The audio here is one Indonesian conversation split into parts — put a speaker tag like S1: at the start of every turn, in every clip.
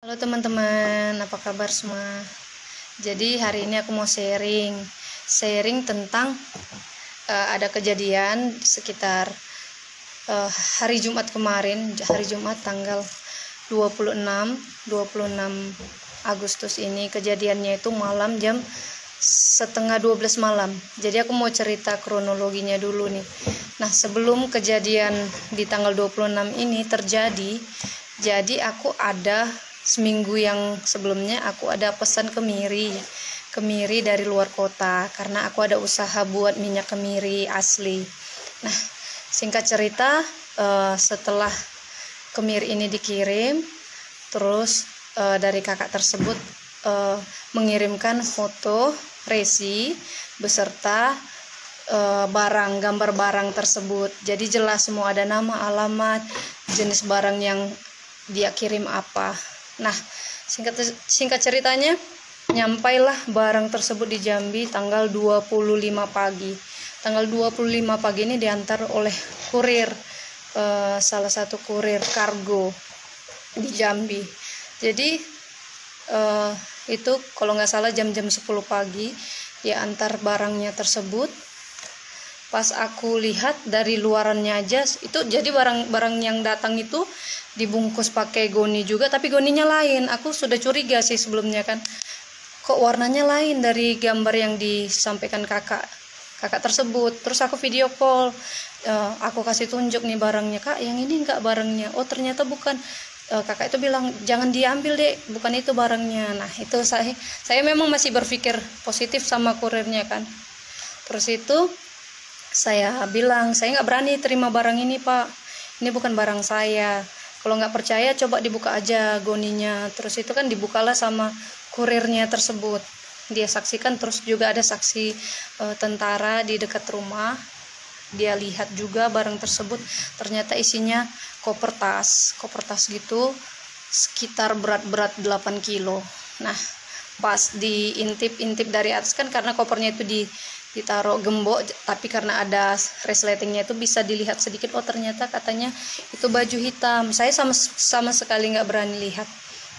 S1: Halo teman-teman, apa kabar semua? Jadi hari ini aku mau sharing tentang ada kejadian sekitar hari Jumat kemarin, hari Jumat tanggal 26 Agustus ini. Kejadiannya itu malam jam setengah 12 malam. Jadi aku mau cerita kronologinya dulu nih. Nah, sebelum kejadian di tanggal 26 ini terjadi, jadi aku ada seminggu yang sebelumnya aku ada pesan kemiri dari luar kota karena aku ada usaha buat minyak kemiri asli. Nah, singkat cerita, setelah kemiri ini dikirim, terus dari kakak tersebut mengirimkan foto resi beserta gambar barang tersebut. Jadi jelas semua, ada nama, alamat, jenis barang yang dia kirim apa. Nah, singkat ceritanya, nyampailah barang tersebut di Jambi tanggal 25 pagi. Tanggal 25 pagi ini diantar oleh kurir, salah satu kurir kargo di Jambi. Jadi itu kalau nggak salah jam-jam 10 pagi dia antar barangnya tersebut. Pas aku lihat dari luarannya aja, itu jadi barang-barang yang datang itu dibungkus pakai goni juga, tapi goninya lain. Aku sudah curiga sih sebelumnya kan, kok warnanya lain dari gambar yang disampaikan kakak tersebut. Terus aku video call, aku kasih tunjuk nih barangnya, kak yang ini enggak barangnya. Oh ternyata bukan. Kakak itu bilang jangan diambil dek, bukan itu barangnya. Nah itu saya memang masih berpikir positif sama kurirnya kan. Terus itu saya bilang, saya nggak berani terima barang ini pak, ini bukan barang saya. Kalau nggak percaya coba dibuka aja goninya. Terus itu kan dibukalah sama kurirnya tersebut, dia saksikan. Terus juga ada saksi tentara di dekat rumah, dia lihat juga barang tersebut. Ternyata isinya koper tas gitu, sekitar berat 8 kilo. Nah pas diintip dari atas kan, karena kopernya itu ditaruh gembok, tapi karena ada resletingnya itu bisa dilihat sedikit. Oh ternyata katanya itu baju hitam. Saya sama sekali nggak berani lihat.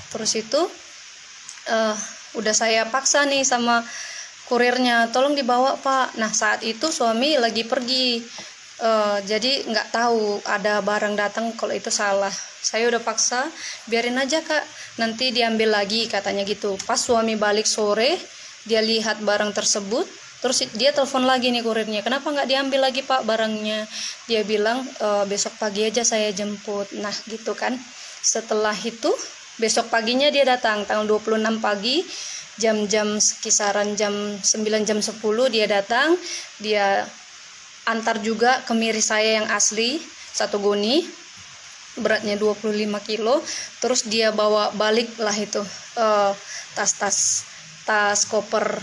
S1: Terus itu udah saya paksa nih sama kurirnya, tolong dibawa pak. Nah saat itu suami lagi pergi, jadi nggak tahu ada barang datang kalau itu salah. Saya udah paksa, biarin aja kak, nanti diambil lagi katanya gitu. Pas suami balik sore, dia lihat barang tersebut. Terus dia telepon lagi nih kurirnya, kenapa nggak diambil lagi pak barangnya? Dia bilang besok pagi aja saya jemput. Nah gitu kan. Setelah itu besok paginya dia datang tanggal 26 pagi, jam-jam kisaran jam 9 jam 10 dia datang. Dia antar juga kemiri saya yang asli satu goni, beratnya 25 kilo. Terus dia bawa balik lah itu tas koper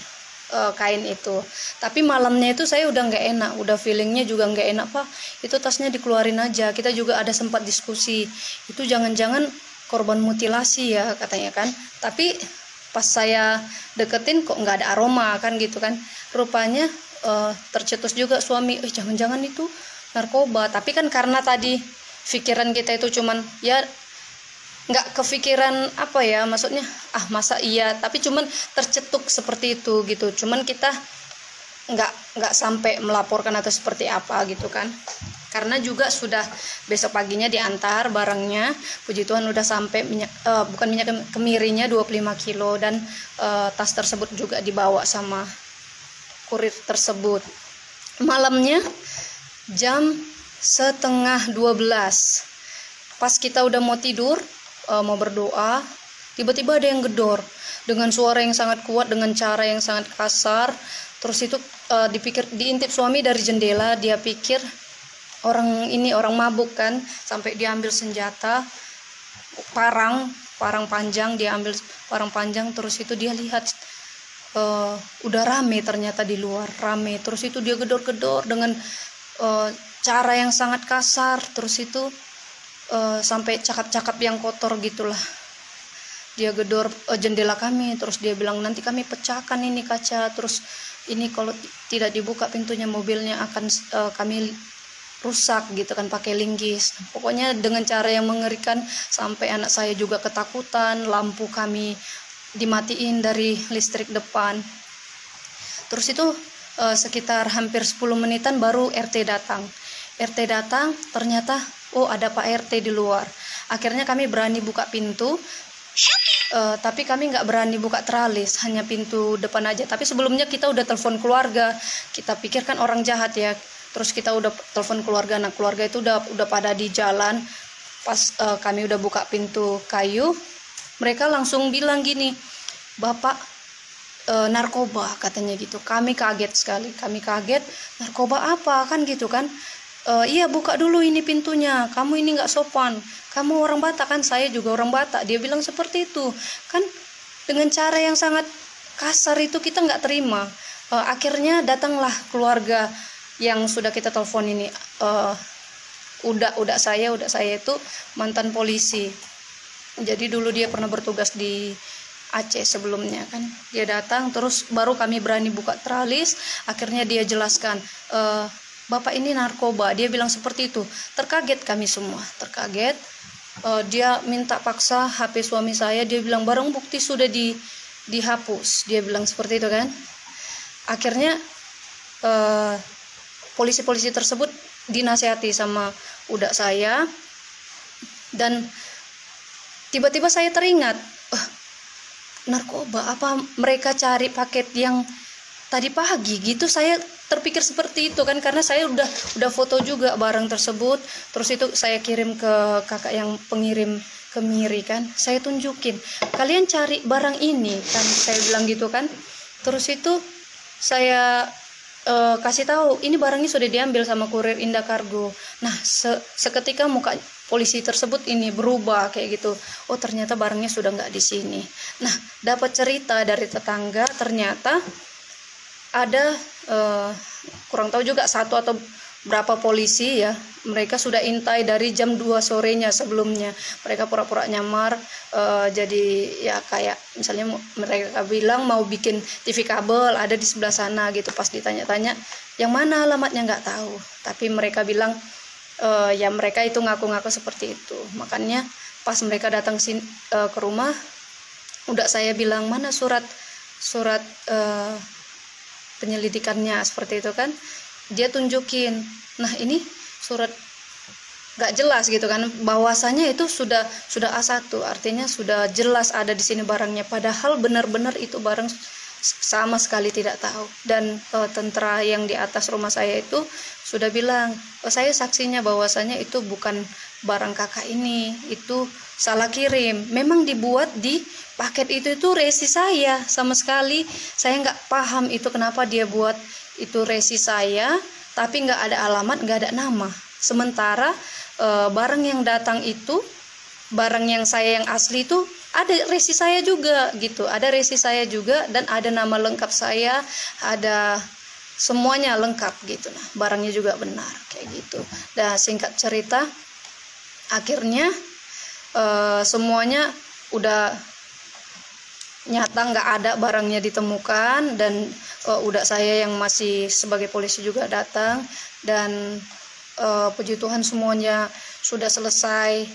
S1: kain itu. Tapi malamnya itu saya udah nggak enak, udah feelingnya juga nggak enak pak, itu tasnya dikeluarin aja. Kita juga ada sempat diskusi, itu jangan-jangan korban mutilasi ya katanya kan. Tapi pas saya deketin kok nggak ada aroma kan gitu kan. Rupanya tercetus juga suami, jangan-jangan itu narkoba. Tapi kan karena tadi pikiran kita itu cuman ya nggak kepikiran apa ya, maksudnya masa iya, tapi cuman tercetuk seperti itu gitu. Cuman kita nggak sampai melaporkan atau seperti apa gitu kan, karena juga sudah besok paginya diantar barangnya. Puji Tuhan udah sampai bukan minyak kemirinya 25 kilo, dan tas tersebut juga dibawa sama kurir tersebut. Malamnya jam setengah 12, pas kita udah mau tidur, mau berdoa, tiba-tiba ada yang gedor dengan suara yang sangat kuat, dengan cara yang sangat kasar. Terus itu diintip suami dari jendela. Dia pikir orang mabuk kan, sampai diambil senjata, parang panjang, dia ambil parang panjang. Terus itu dia lihat udah rame, ternyata di luar rame. Terus itu dia gedor-gedor dengan cara yang sangat kasar. Terus itu sampai cakap-cakap yang kotor gitulah. Dia gedor jendela kami. Terus dia bilang nanti kami pecahkan ini kaca. Terus ini kalau tidak dibuka pintunya, mobilnya akan kami rusak gitu kan, pakai linggis. Pokoknya dengan cara yang mengerikan sampai anak saya juga ketakutan. Lampu kami dimatiin dari listrik depan. Terus itu sekitar hampir 10 menitan baru RT datang. RT datang, ternyata oh ada Pak RT di luar. Akhirnya kami berani buka pintu. Tapi kami nggak berani buka teralis, hanya pintu depan aja. Tapi sebelumnya kita udah telepon keluarga. Kita pikir kan orang jahat ya. Terus kita udah telepon keluarga. Nah, keluarga itu udah pada di jalan. Pas kami udah buka pintu kayu, mereka langsung bilang gini, "Bapak narkoba," katanya gitu. Kami kaget sekali. Kami kaget, narkoba apa kan gitu kan? Iya, buka dulu ini pintunya. Kamu ini nggak sopan. Kamu orang Batak kan? Saya juga orang Batak. Dia bilang seperti itu. Kan dengan cara yang sangat kasar itu kita nggak terima. Akhirnya datanglah keluarga yang sudah kita telepon ini. Udah saya itu mantan polisi. Jadi dulu dia pernah bertugas di Aceh sebelumnya kan. Dia datang terus baru kami berani buka teralis. Akhirnya dia jelaskan, "Bapak ini narkoba." Dia bilang seperti itu. Terkaget kami semua, terkaget. Dia minta paksa HP suami saya. Dia bilang barang bukti sudah dihapus. Dia bilang seperti itu kan. Akhirnya polisi-polisi tersebut dinasihati sama udak saya. Dan tiba-tiba saya teringat, narkoba apa mereka cari paket yang tadi pagi gitu. Saya terpikir seperti itu kan, karena saya udah foto juga barang tersebut. Terus itu saya kirim ke kakak yang pengirim ke Miri kan, saya tunjukin, "Kalian cari barang ini kan," saya bilang gitu kan. Terus itu saya kasih tahu, ini barangnya sudah diambil sama kurir Indah Kargo. Nah, seketika muka polisi tersebut ini berubah kayak gitu. Oh, ternyata barangnya sudah nggak di sini. Nah, dapat cerita dari tetangga, ternyata ada kurang tahu juga satu atau berapa polisi ya, mereka sudah intai dari jam 2 sorenya sebelumnya. Mereka pura-pura nyamar, jadi ya kayak misalnya mereka bilang mau bikin TV kabel ada di sebelah sana gitu. Pas ditanya-tanya yang mana alamatnya nggak tahu, tapi mereka bilang ya mereka itu ngaku-ngaku seperti itu. Makanya pas mereka datang ke rumah, udah saya bilang mana surat penyelidikannya seperti itu kan. Dia tunjukin, nah ini surat nggak jelas gitu kan, bahwasanya itu sudah A1, artinya sudah jelas ada di sini barangnya, padahal benar-benar itu barang sama sekali tidak tahu. Dan tentara yang di atas rumah saya itu sudah bilang, saya saksinya bahwasanya itu bukan barang kakak ini, itu salah kirim. Memang dibuat di paket itu resi saya, sama sekali saya nggak paham itu kenapa dia buat itu resi saya, tapi nggak ada alamat, nggak ada nama. Sementara barang yang datang itu, barang yang saya yang asli itu ada resi saya juga gitu, ada resi saya juga dan ada nama lengkap saya, ada semuanya lengkap gitu. Nah, barangnya juga benar kayak gitu. Dan singkat cerita, akhirnya semuanya udah nyata nggak ada barangnya ditemukan. Dan udah saya yang masih sebagai polisi juga datang, dan puji Tuhan semuanya sudah selesai.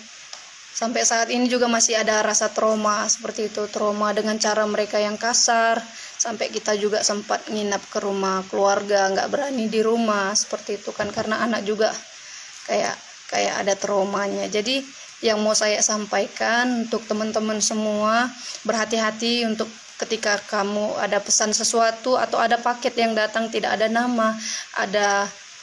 S1: Sampai saat ini juga masih ada rasa trauma seperti itu, trauma dengan cara mereka yang kasar. Sampai kita juga sempat nginap ke rumah keluarga, nggak berani di rumah seperti itu kan, karena anak juga kayak ada traumanya. Jadi yang mau saya sampaikan untuk teman-teman semua, berhati-hati untuk ketika kamu ada pesan sesuatu atau ada paket yang datang tidak ada nama,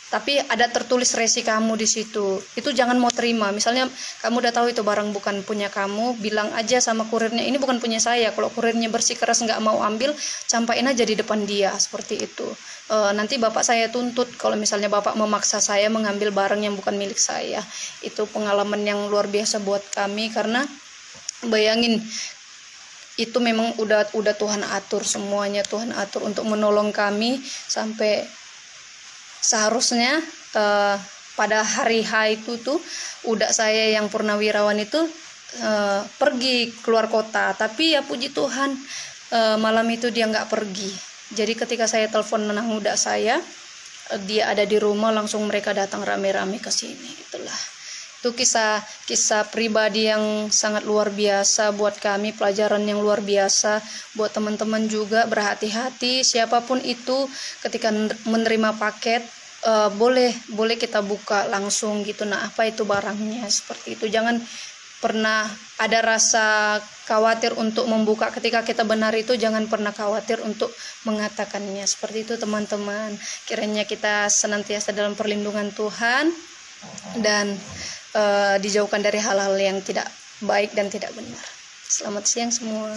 S1: tapi ada tertulis resi kamu di situ, itu jangan mau terima. Misalnya kamu udah tahu itu barang bukan punya kamu, bilang aja sama kurirnya, ini bukan punya saya. Kalau kurirnya bersikeras nggak mau ambil, campain aja di depan dia seperti itu. Nanti bapak saya tuntut kalau misalnya bapak memaksa saya mengambil barang yang bukan milik saya. Itu pengalaman yang luar biasa buat kami, karena bayangin itu memang udah Tuhan atur semuanya, Tuhan atur untuk menolong kami. Sampai seharusnya pada hari H itu tuh udah saya yang purnawirawan itu pergi keluar kota, tapi ya puji Tuhan malam itu dia nggak pergi. Jadi ketika saya telepon udah saya dia ada di rumah langsung mereka datang rame-rame ke sini. Itu kisah pribadi yang sangat luar biasa buat kami, pelajaran yang luar biasa buat teman-teman juga. Berhati-hati siapapun itu ketika menerima paket, boleh kita buka langsung gitu. Nah, apa itu barangnya, seperti itu. Jangan pernah ada rasa khawatir untuk membuka. Ketika kita benar itu jangan pernah khawatir untuk mengatakannya, seperti itu teman-teman. Kiranya kita senantiasa dalam perlindungan Tuhan dan dijauhkan dari hal-hal yang tidak baik dan tidak benar. Selamat siang semua.